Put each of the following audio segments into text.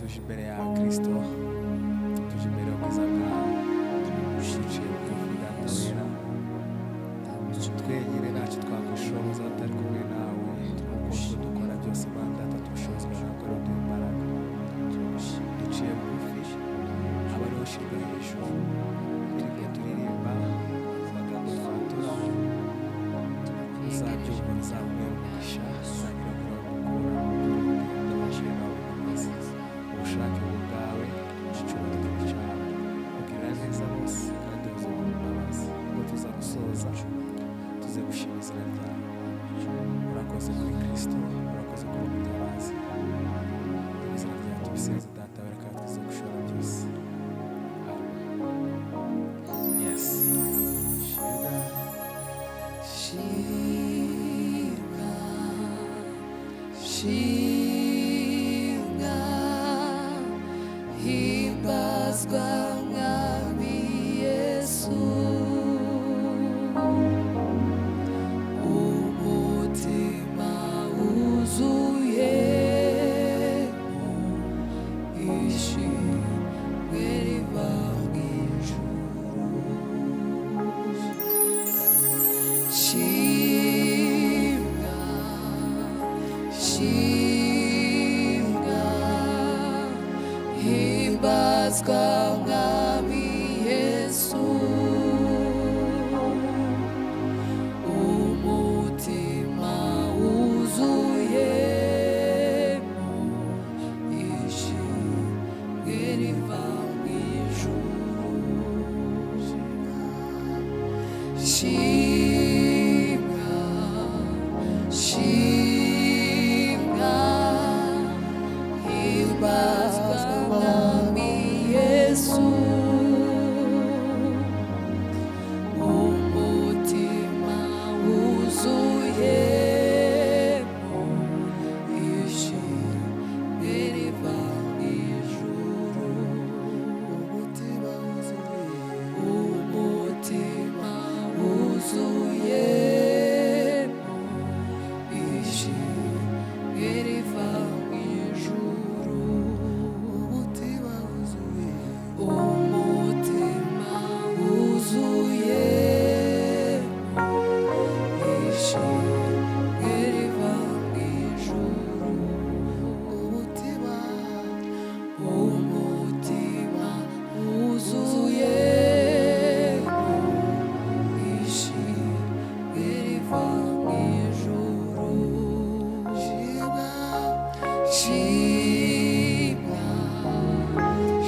tuje imbere yawe Kristo, tuje imbere y'ubwiza bwawe, duciye bugufi Data wera, twenyine ntacyo twakwishoboza atari kumwe nawe, kuko dukora byose Mana Data tubishobozwa nawe ko ari uduha imbaraga, duciye bugufi aba ariho ushyirwa hejuru, indirimbo turirimba amagambo twatura uzabyumva bizabubera umugisha, uzagira ngo urabukura tubashire nawe ukomeze ubushake bwawe icyubahiro cyawe ugirira neza bose kandi uzabona imbabazi ubwo tuza gusoza tuze gushima izina ryawe. Urakoze kuri Kristo, urakoze kuri umutabazi, mu izina ryawe tubisenze Data wera kandi tuze gushora byose. Yes. Shinga himbazwa mwami Yesu, umutima wuzuyemo ishimwe riva mw'ijuru. Shinga himbazwa mwami Yesu, umutima wuzuyemo ishimwe riva mw'ijuru. Shimwa, shimwa, himbazwa mwami Yesu, umutima wuzuyemo ishimwe riva mw'ijuru. Umutima wuzuyemo ishimwe riva mw'ijuru. Umutima wuzuyemo ishimwe riva mw'ijuru. Umutima wuzuyemo ishimwe riva mw'ijuru. Shimwa,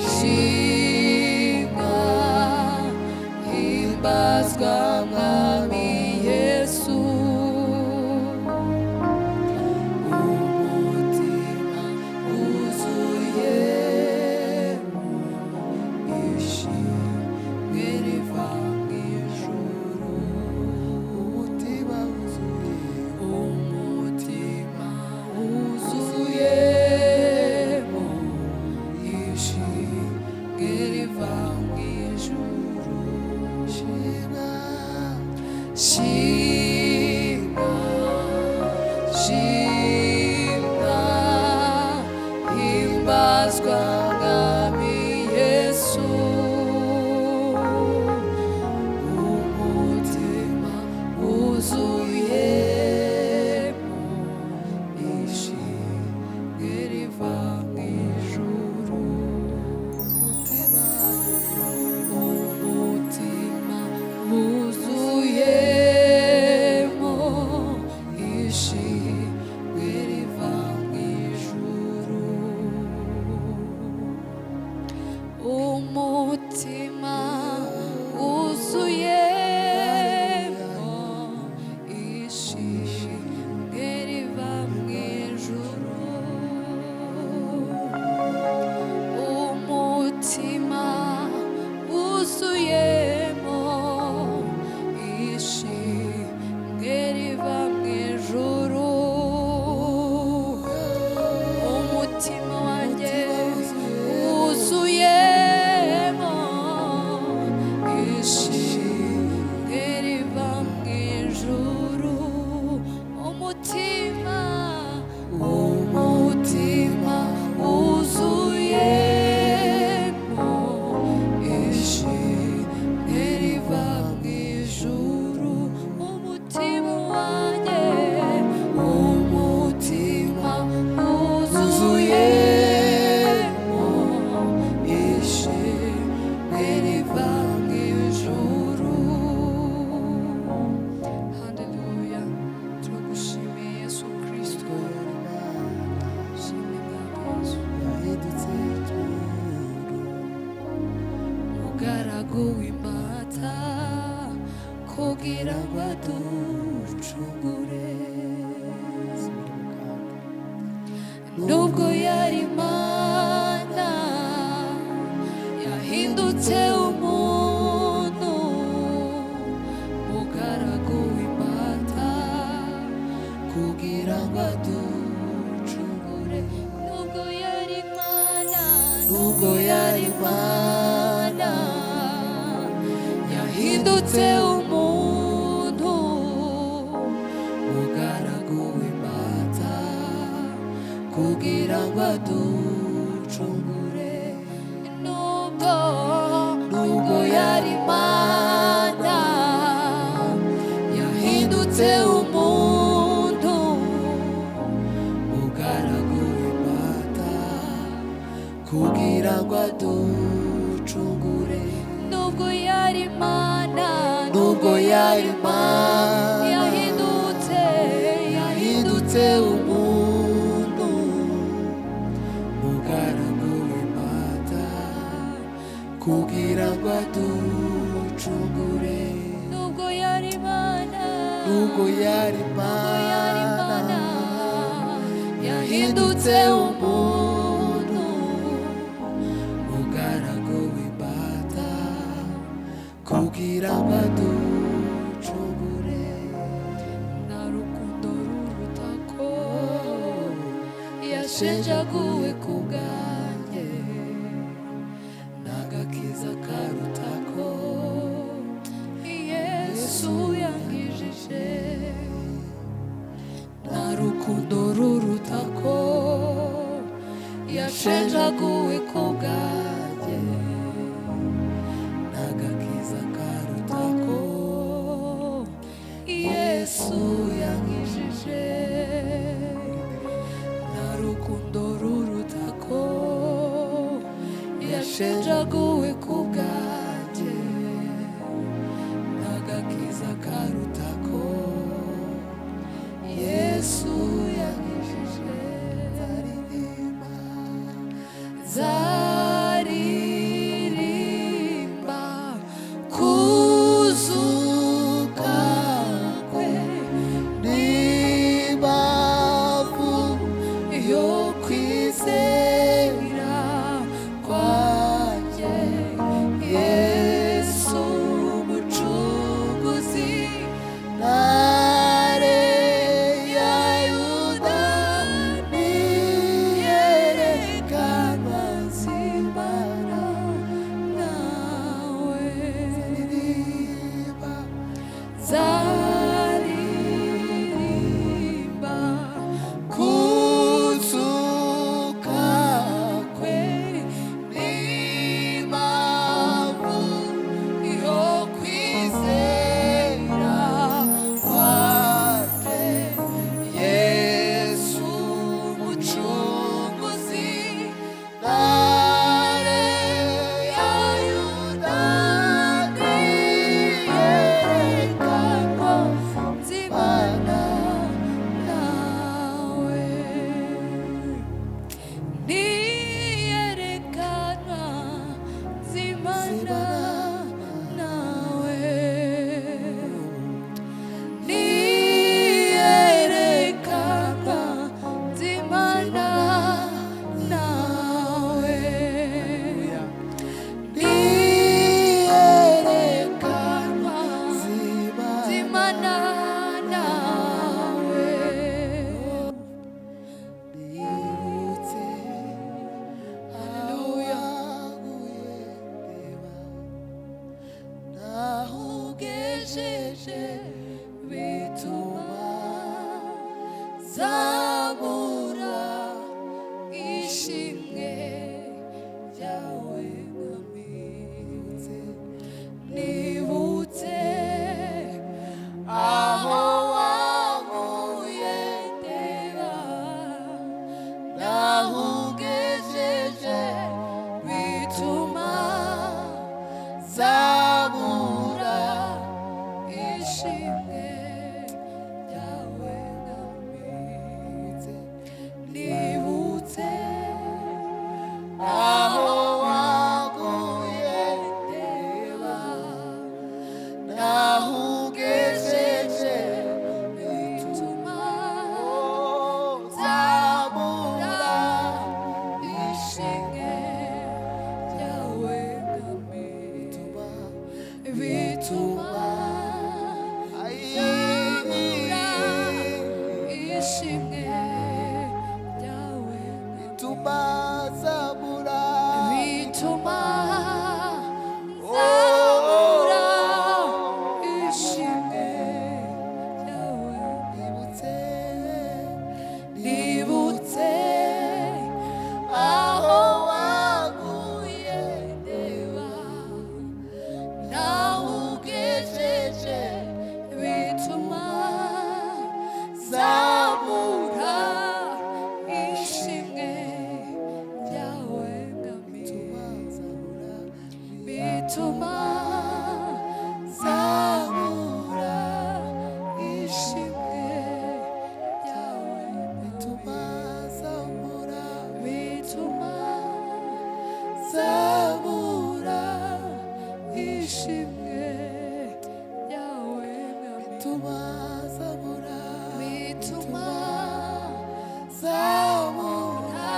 shimwa, himbazwa mwami Yesu, umutima wuzuyemo ishimwe riva mw'ijuru. Umutima wuzuyemo ishimwe riva mw'ijuru. Shimwa, shimwa, himbazwa mwami Yesu, umutima wuzuyemo ishimwe riva mw'ijuru. Umutima wuzuyemo ishimwe riva mw'ijuru. Umutima wuzuyemo ishimwe riva mw'ijuru. Umutima wuzuyemo ishimwe riva mw'ijuru. Umutima wanjye wuzuyemo ishimwe imbata kugira ngo aducungure. Nubwo yari Imana yahindutse umuntu, mugaragu w'imbata kugira ngo aducungure. Nubwo yari Imana, nubwo yari Imana yahindutse umuntu, mugaragu w'imbata kugira ngo aducungure. Nubwo yari Imana yahindutse umuntu, mugaragu w'imbata kugira ngo aducungure. Nubwo yari Imana, nubwo yari Imana yahindutse umuntu, mugaragu w'imbata kugira ngo aducungure. Nubwo yari Imana, nubwo yari Imana yahindutse umuntu, mugaragu w'imbata kugira ngo aducungure. Nta rukundo ruruta ko yashenjaguwe ku bwanjye, n'agakiza karuta ko Yesu yankijije. Nta rukundo ruruta ko yashenjaguwe ku bwanjye, n'agakiza karuta ko Yesu yankijije. Nta rukundo ruruta ko yashenjaguwe ku bwanjye, n'agakiza karuta ko Yesu yankijije. Zaririmba kuzuka kwe, n'impamvu yo kwizera kwanjye Yesu umucunguzi. Ntare ya Yuda niyerekanwa nzi, ishimwe ryawe mwami bituma zabura bituma zamura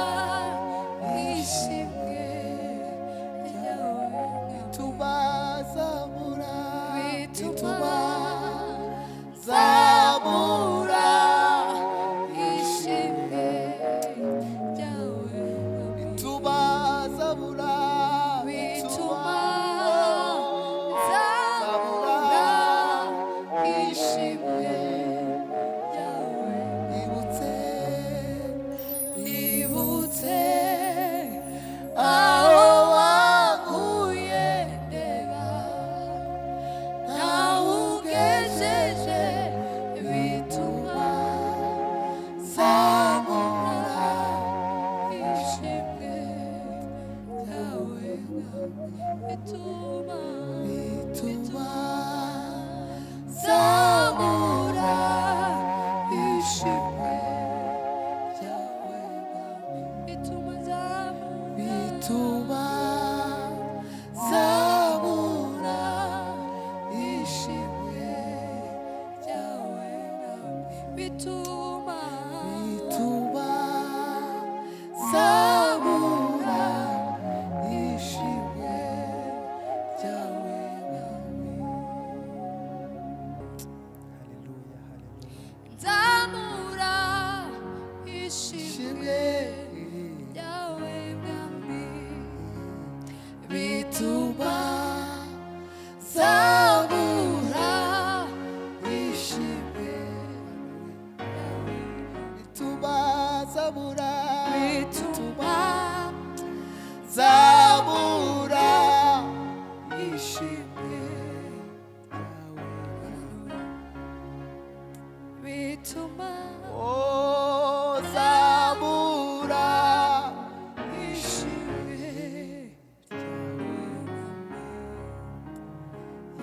ishimwe ryawe mwami bituma zabura bituma zabura ishimwe ryawe mwami bituma zabura bituma zamura ishimwe ryawe nibutse nibutse aho wankuye ndeba nawe ugejeje bituma zamura ishimwe ryawe bituma bituma zamura ishimwe ryawe bituma zamura bituma zabura ishimwe ryawe bituma bituma zabura ishimwe ryawe zamura ishimwe ishimwe ryawe mwami bituma zabura ishimwe bituma zabura bituma zabura ishimwe bituma oh zabura ishimwe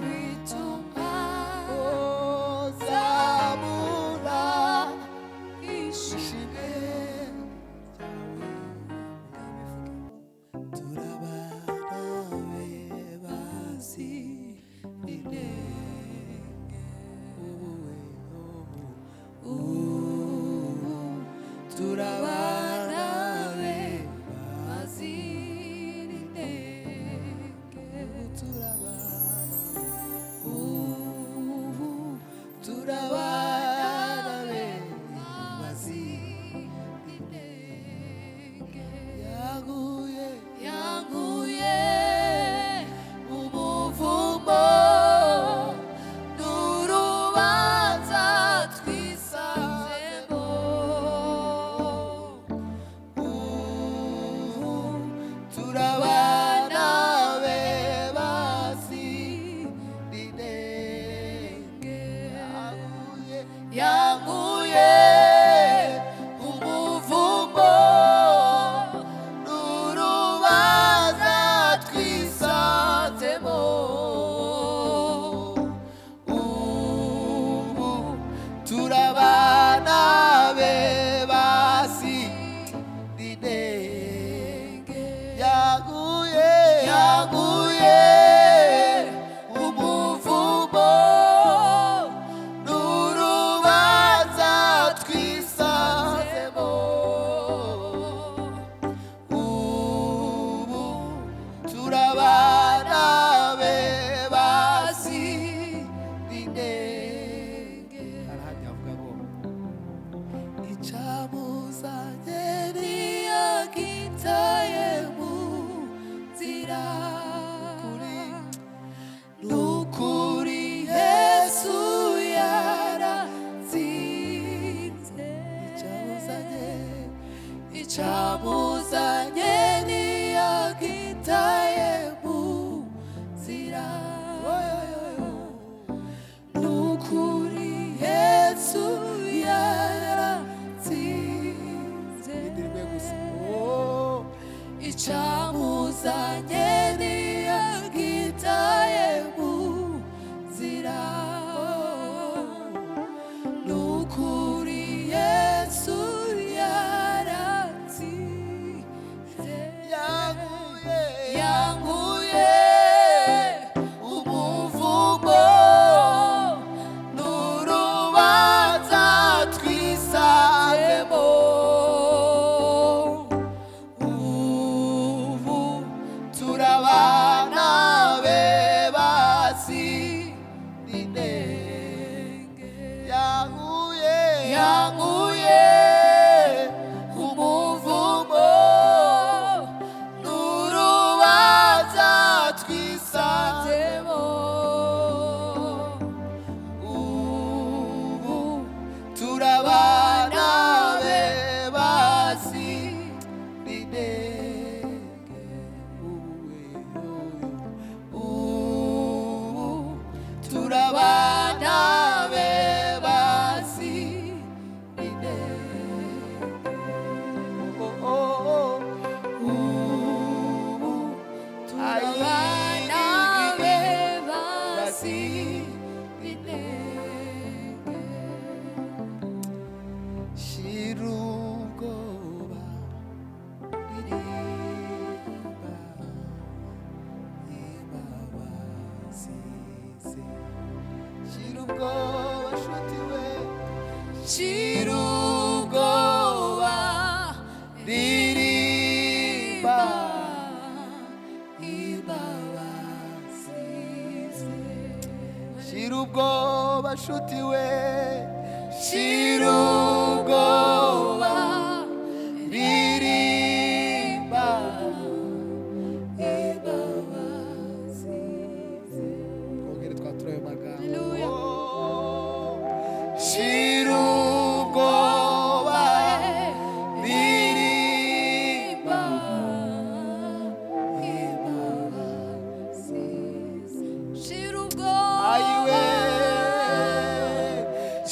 bituma oh zabura ishimwe turabana basi inenge turabana bazira inenge turabana bazira inenge yaguye yanguye umuvumo n'urubanza twisanzemo turabana be basi inenge yanguye umuvumo n'urubanza twisanzemo ubu turabana be basi inenge yaguye yanguye umuvumo n'urubanza twisanzemo ubu turabana be basi inenge arahandi havuga ngo icamuzanye ntiyagitaye mu nzira n'ukuri yesu yaratsinze icamuzanye ntiyagitaye mu nzira n'ukuri yesu yaratsinze indirimbo gusa oh icamuzanye ntiyagitaye mu nzira n'ukuri yesu yaratsinze yaguye yanguye ubwoba nshuti we shira ubwoba ririmba imbabazi ze shira ubwoba nshuti we shira ubwoba ririmba imbabazi ze twongere twatura ayo magambo Haleluya. shira ubwoba ririmba shira ubwoba ayiwe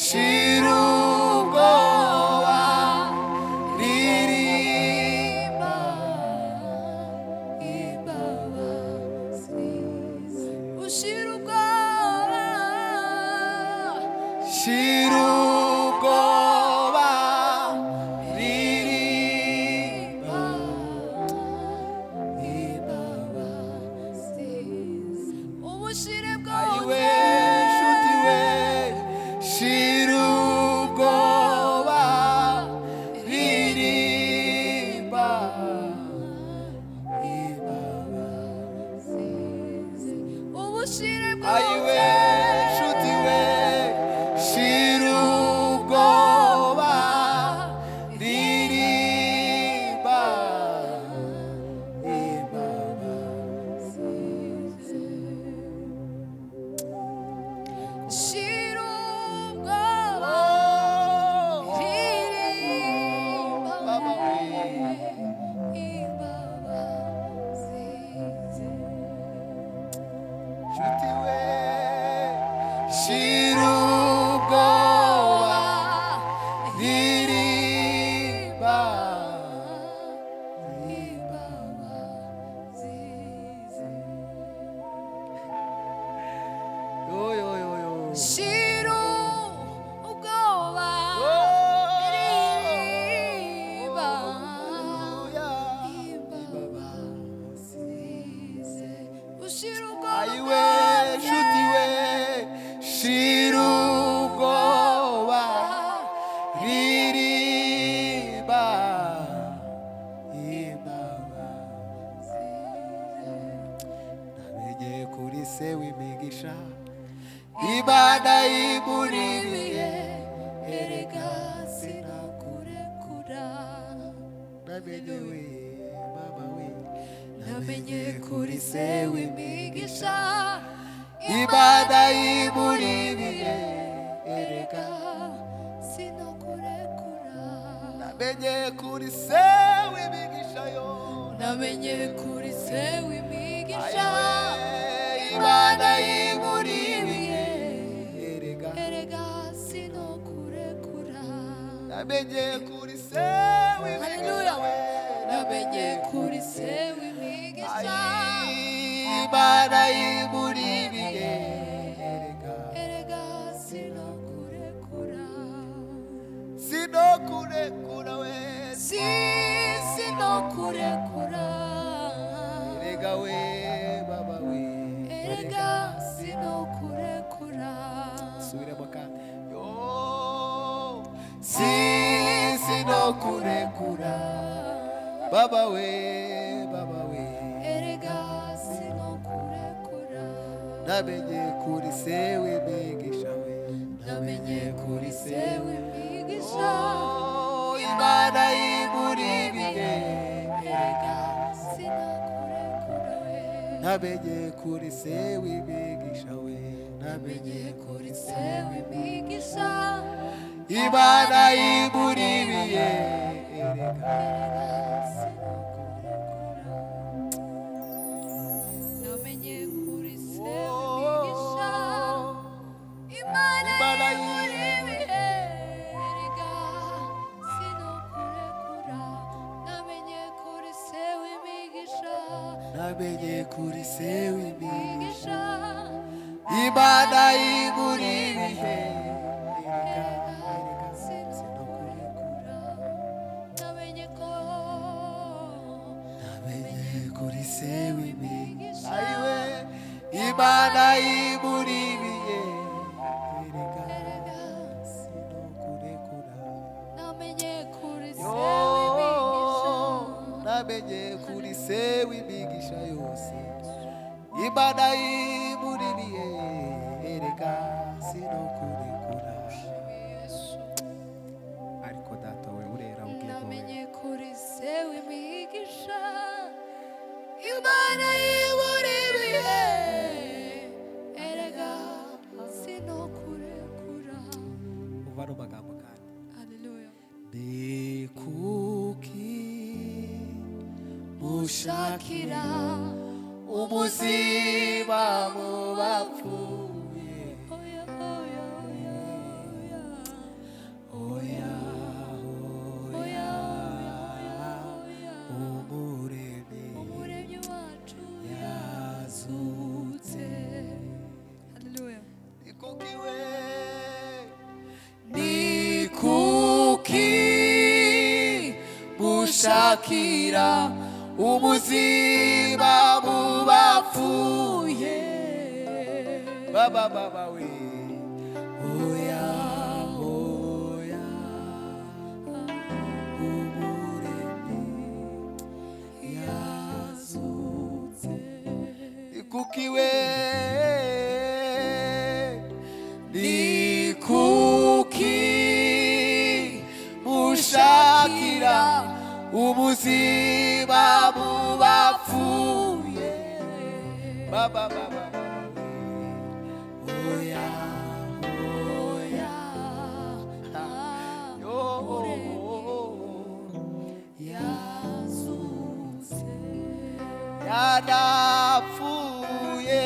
shira ubwoba ririmba ushira ubwoba shira ubwoba ririmba ubushire ayiwe bwose nshuti we shira ubwoba ririmba ubushire ayiwe bwose nshuti we shira ubwoba ririmba shira ubwoba ririmba Baba we. imbabazi ze nshuti we shira ubwoba ririmba yo yo yo yo shira ubwoba ririmba ushira ubwoba ayiwe nshuti we shira ubwoba ririmba namenye kuri se w'imigisha imana y'imuribiye erega sinakurekura namenye we mama we namenye kuri se w'imigisha imana y'imuribiye erega sinakurekura namenye kuri se w'imigisha yo namenye kuri se w'imigisha imana y'imuribiye erega erega sinakurekura namenye kuri se w'imigisha Haleluya. we namenye kuri se w'imigisha imana y'imuribiye erega erega sinakurekura sinokurekura we sinakurekura erega we baba we erega sinakurekura subiremo kandi yo sinokurekura baba we erega sinakurekura namenye kuri se w'imigisha we namenye kuri se w'imigisha Oh, imana y'imuribiye erega sinakurekura we namenye kuri se w'imigisha we namenye kuri se w'imigisha imana y'imuribiye erega namenye kuri se w'imigisha imana Imana y'imuribiye erega sinakurekura namenye kuri se w'imigisha namenye kuri se w'imigisha w'imigisha imana y'imuribiye erega sinakurekura namenye ko namenye kuri se w'imigisha w'imigisha ayiwe imana y'imuribiye se w'imigisha yose Imana imuririye erega sinokurekura ariko data we urera ubwego namenye kuri se w'imigisha Imana y'iburibihe erega sinokurekura uva no magambo kandi haleluya ni kuki mushakira ubuzima mu bapfuye oya oya oya oya oya umuremyi umuremyi wacu yazutse haleluya ni kuki we ni kuki mushakira ubuzima mu bapfuye baba we oya oya umuremyi yazutse ni kuki we ni kuki mushakira ubuzima mu bapfuye baba oya oya yo yazutse yarapfuye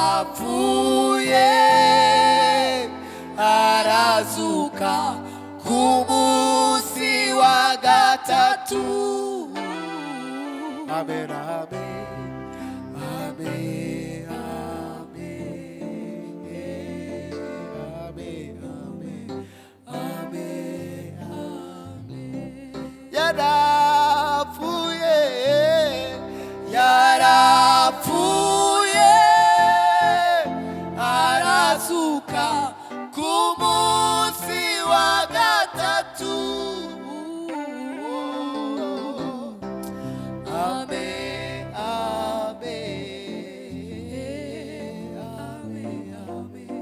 yarapfuye arazuka ku munsi wa gatatu amen amen amen amen amen amen yarapfuye yarapfuye arazuka ku munsi wa gatatu amen amen amen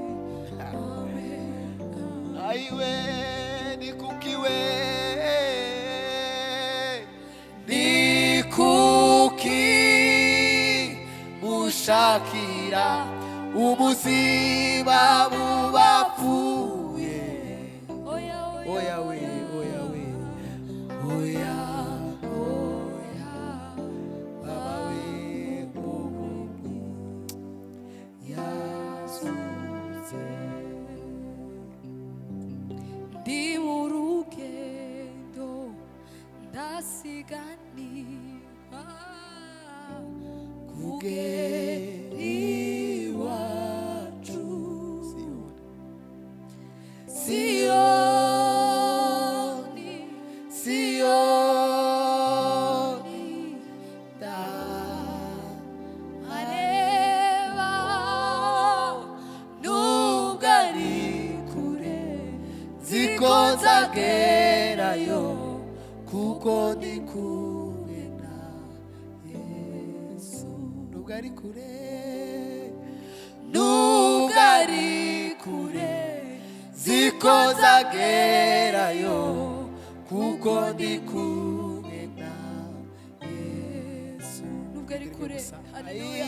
aiwe ni kuki we ni kuki mushakira ubuzima mu bapfuye oya oya we oya we oya oya baba we yazutse ndi mu rugendo ndasiganirwa kugera iwacu Siyoni Siyoni areba nubwo ari kure ziko nzagerayo kuko ndi kumwe na Yesu nubwo ari kure nubwo ari kure ziko nzagerayo kuko ndi kumwe na Yesu nubwo ari kure haleluya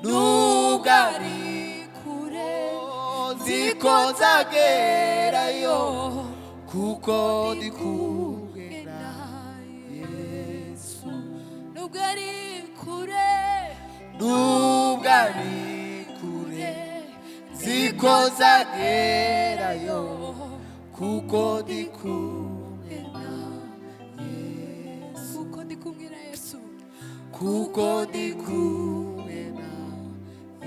nubwo ari kure ziko nzagerayo kuko ndi kumwe na Yesu nubwo ari kure nubwo ari kure ziko nzagerayo kuko ndi kumwe na Yesu kuko ndi kumwe na Yesu kuko ndi kumwe na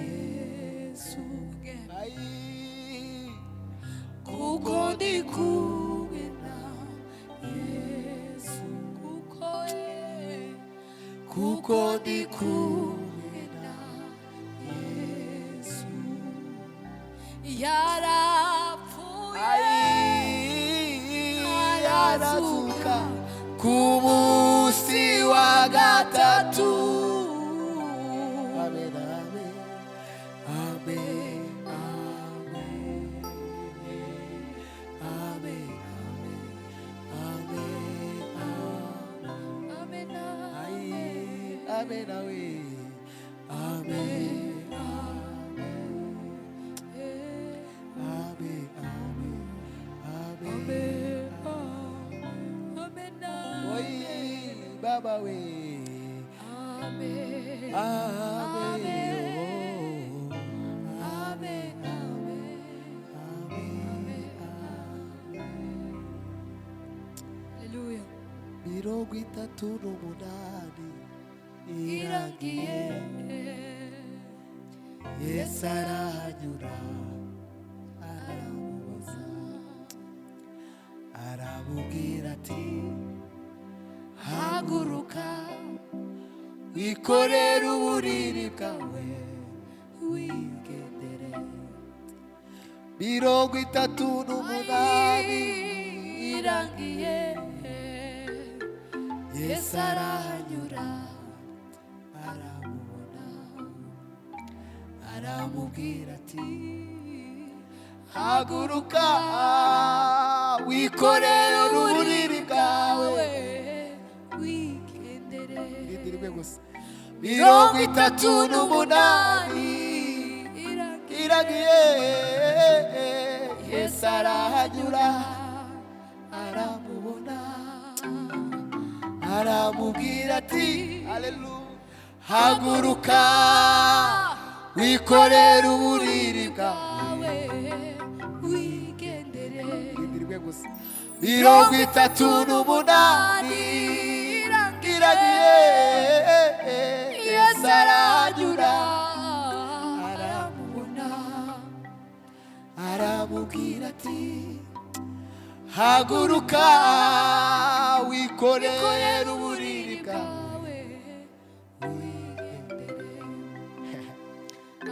Yesu Again. kuko ndi kumwe na Yesu kuko ndi kumwe na Yesu yarapfuye yarazuka ku amen nawe amen amen amen oi baba we Amen. amen Amen. Hallelujah. mirongo itatu n'umunani Iragiye. Yesu arahanyura aramubaza aramubwira ati haguruka wikorere uburiri bwawe wigendere mirongo itatu n'umunani Iragiye. Yesu arahanyura aramubona aramubwira ati haguruka wikorere uburiri bwawe wigendere ndirimbe gusa mirongo itatu n'umunani iragiye Yesu arahanyura aramubona aramubwira ati haleluya haguruka wikorere uburiri bwawe wigendere ndirimbe gusa mirongo itatu n'umunani iragiye Yesu arahanyura aramubona aramubwira ati haguruka wikorere uburiri bwawe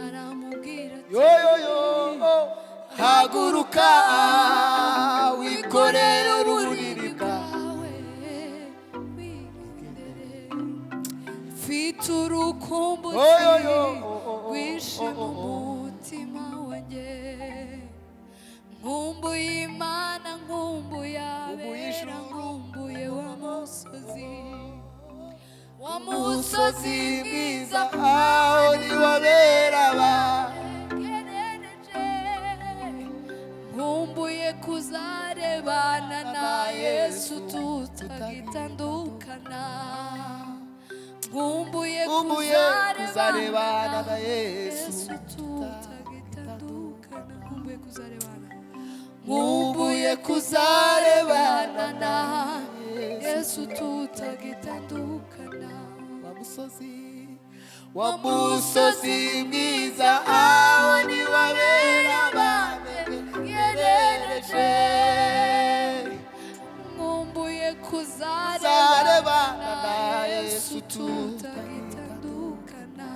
aramubwira ati yoyoyo haguruka wikorere uburiri bwawe mfite urukumbuzi Oyoyo. rwinshi mu mutima wanjye nkumbuye Imana nkumbuye abera nkumbuye wa musozi mwiza aho niwabera nkumbuye kuzarebana na Yesu tutagitandukana nkumbuye kuzarebana na Yesu tutagitandukana nkumbuye kuzarebana na Yesu tutagitandukana wa musozi mwiza aho niwabera banegereje nkumbuye kuzarebana na Yesu tutagitandukana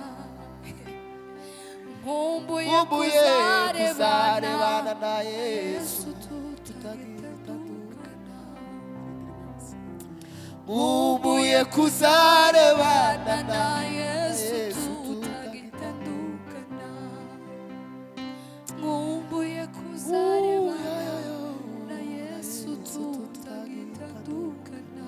nkumbuye kuzarebana na Yesu tutagitandukana nkumbuye kuzarebana na Yesu tutagitandukana nkumbuye kuzarebana na Yesu tutagitandukana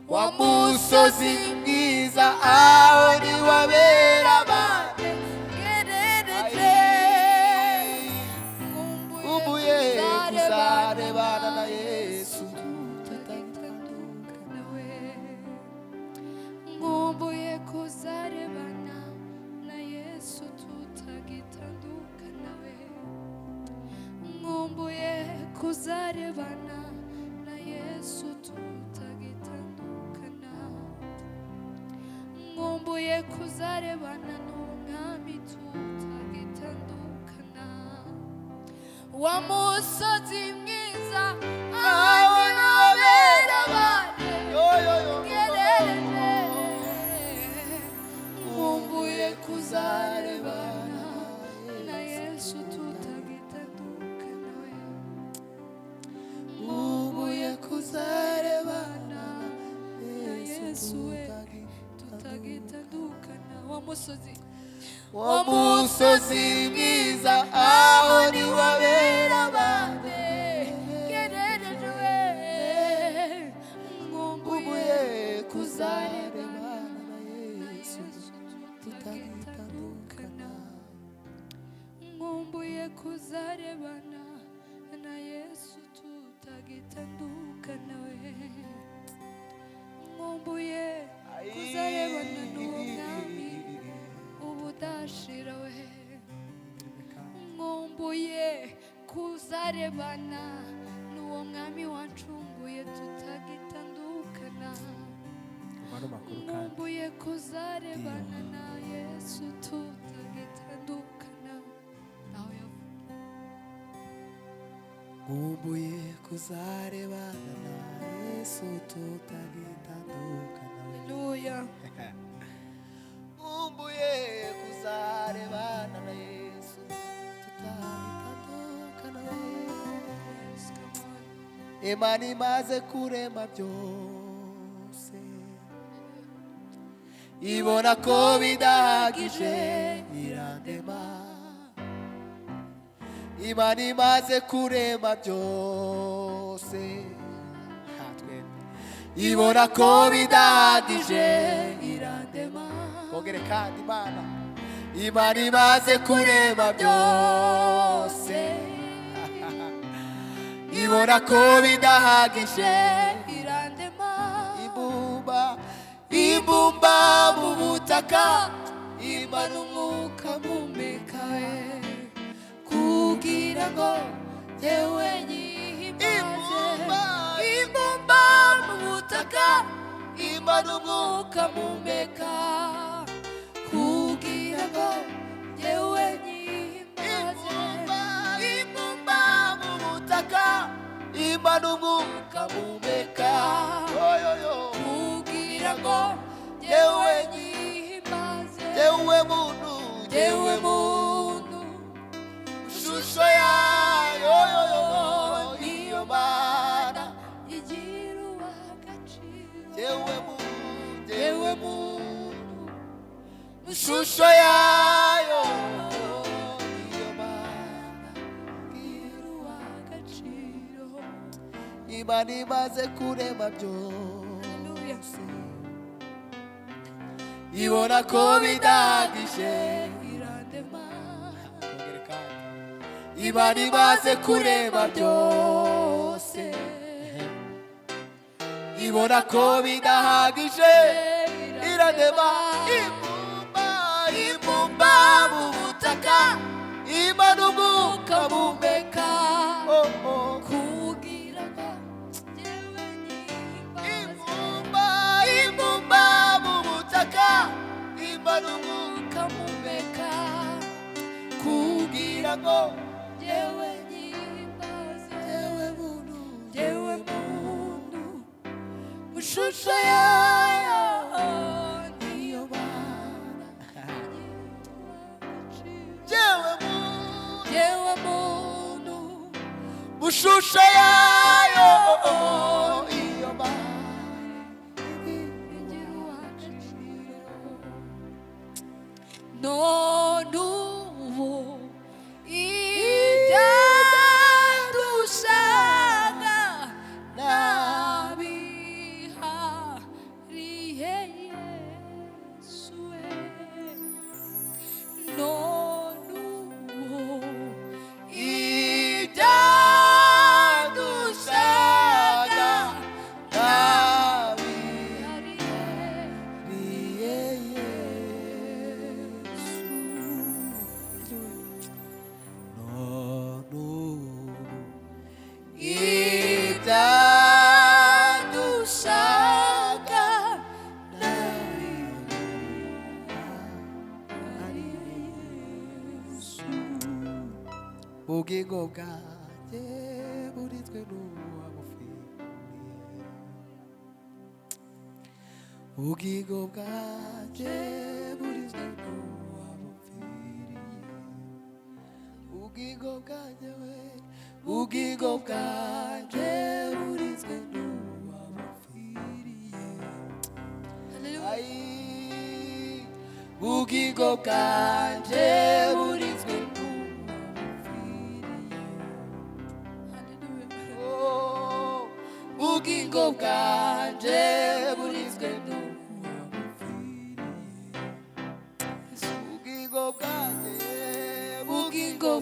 wa musozi mwiza aho niwabera banegereje nkumbuye kuzarebana na Yesu tutagitandukana we nkumbuye kuzarebana na Yesu tutagitandukana we nkumbuye kuzarebana na Yesu tutagitandukana nkumbuye kuzarebana n'umwami tutagitandukana wa musozi mwiza aho niwabera banegereje nkumbuye kuzarebana na Yesu tutagitandukana we nkumbuye kuzarebana na Yesu we tutagitandukana wa musozi mwiza aho niwabera banegereje we nkumbuye kuzarebana na Yesu tutagitandukana. Nkumbuye kuzarebana na Yesu tutagitandukana we. Nkumbuye kuzarebana n'uwo mwami ubudashira we. Nkumbuye kuzarebana n'uwo mwami wancunguye tutagitandukana. Nkumbuye kuzarebana na Yesu tutagitandukana. Nkumbuye kuzarebana na Yesu tutagitandukana. Haleluya. Nkumbuye kuzarebana na Yesu tutagitandukana. Imana imaze kurema byose, ibona ko bidahagije irandema. Imana imaze kurema byose, ibona ko bidahagije irandema. Kongere kandi Imana imaze kurema byose, ibona ko bidahagije irandema. Ibumba mu butaka, Imana umwuka mpumeka we, kugira ngo yewe nyihimbaze. Ibumba mu butaka, Imana umwuka mpumeka, kugira ngo yewe nyihimbaze. Ibumba mu butaka, Imana umwuka mpumeka, kugira ngo yewe nyihimbaze. yewe muntu, yewe muntu, ishusho yayo niyo Mana. igira uw'agaciro. yewe muntu, ishusho yayo niyo Mana. igira uw'agaciro. Imana imaze kurema Haleluya. byose, ibona ko bidahagije irandema. Imana imaze kurema byose, ibona ko bidahagije irandema. Ibumba mu butaka, Imana umwuka mpumeka, kugira ngo yewe nyihimbaze. ibumba mu butaka, Imana umwuka mpumeka, kugira ngo yewe nyihimbaze. yewe muntu, mu shusho yayo niyo Mana. yewe muntu, mu shusho yayo iyo Mana. igira uw'agaciro. none ubu ibyadushaga nabihariye Yesu we. none ubu Ibyadushaga nabihariye ibyadushaga ubugingo bwanjye burinzwe n'uwabufiriye. Ubugingo bwanjye burinzwe n'uwabufiriye. Ubugingo bwanjye ubugingo bwanjye burinzwe n'uwabufiriye. Ubugingo bwanjye burinzwe ubugingo bwanjye burinzwe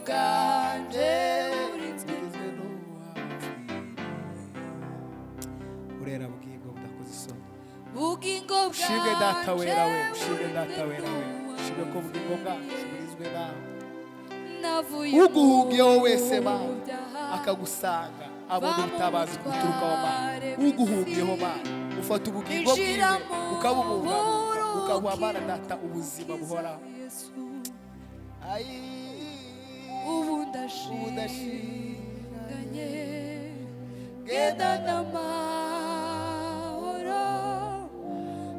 bwanje bugizwe n'uwapfiriye. Urera bugingo budakoze isoni. ubugingo Ushimwe data wera we, bwanje ushimwe data wera we, ushimwe ko ubugingo bwacu bugizwe nawe. navuye Uguhungiyeho wese mu Mana byaha. akagusanga abona ubutabazi buturukaho Mana. Uguhungiyeho Mana ufata ubugingo bwiwe ukabubungabunga ukabuha Mana data ubuzima buhoraho. Yesu, Ayi, ubu ndashinganye genda n'amahoro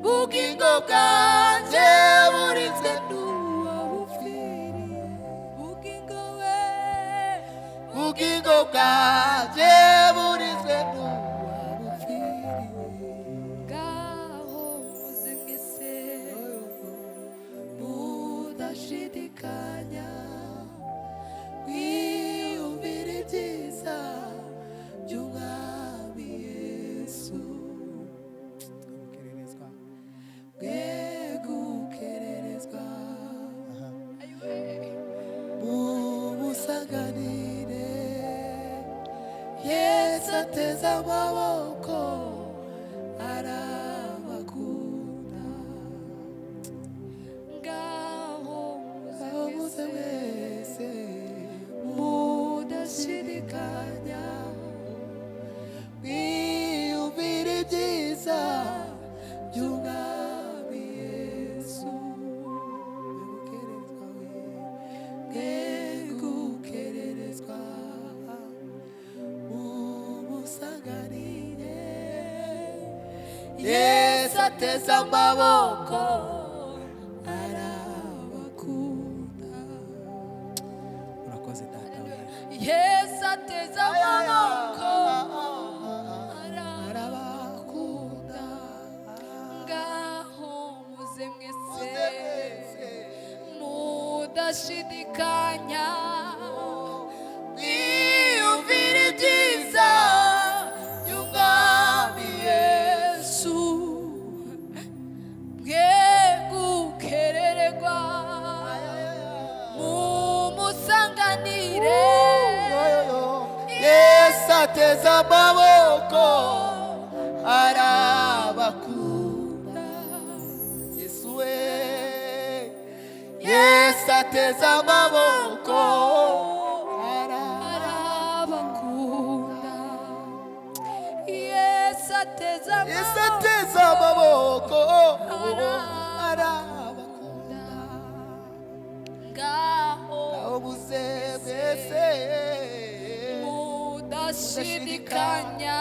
ubugingo bwanjye burinzwe n'uwabupfiriye ubugingo we ubugingo bwanjye burinzwe n'uwabupfiriye. ngaho muze mwese mudashidikanya wiyumvire ibyiza by'umwami Yesu Gukererezwa. mwe gukererezwa Mumusanganire Yesu ateze amaboko arabakunda ngaho aho muze wese mudashidikanya wiyumvire ibyiza by'umwami Yesu. Gukererezwa we, mwe gukererezwa mumusanganire Yesu ateze amaboko arabakunda urakoze data wera. Yesu ateze amaboko Arabakunda. ngaho muze mwese mudashidikanya mwiyumvire ibyiza by'umwami Yesu mwe gukerererwa mumusanganire Yesu ateze amaboko arabakunda. Yesu we, Yesu ateze amaboko arabakunda Yesu ateze Yesu amaboko ateze amaboko arabakunda arabakunda. ngaho Aho muze mwese mudashidikanya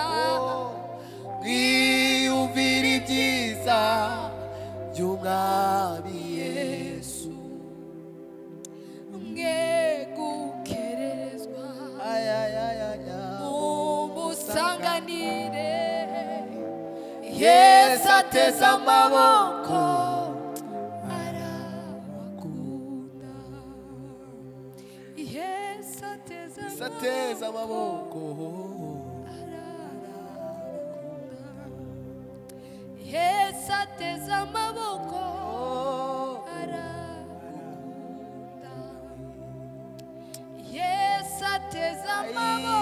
wiyumvire ibyiza by'umwami Yesu. mwe gukererezwa Ayayayaya. mumusanganire Yesu ateze amaboko arabakunda Yesu ateze Yesu ateze amaboko Yesu ateze amaboko arabakunda Yesu ateze amaboko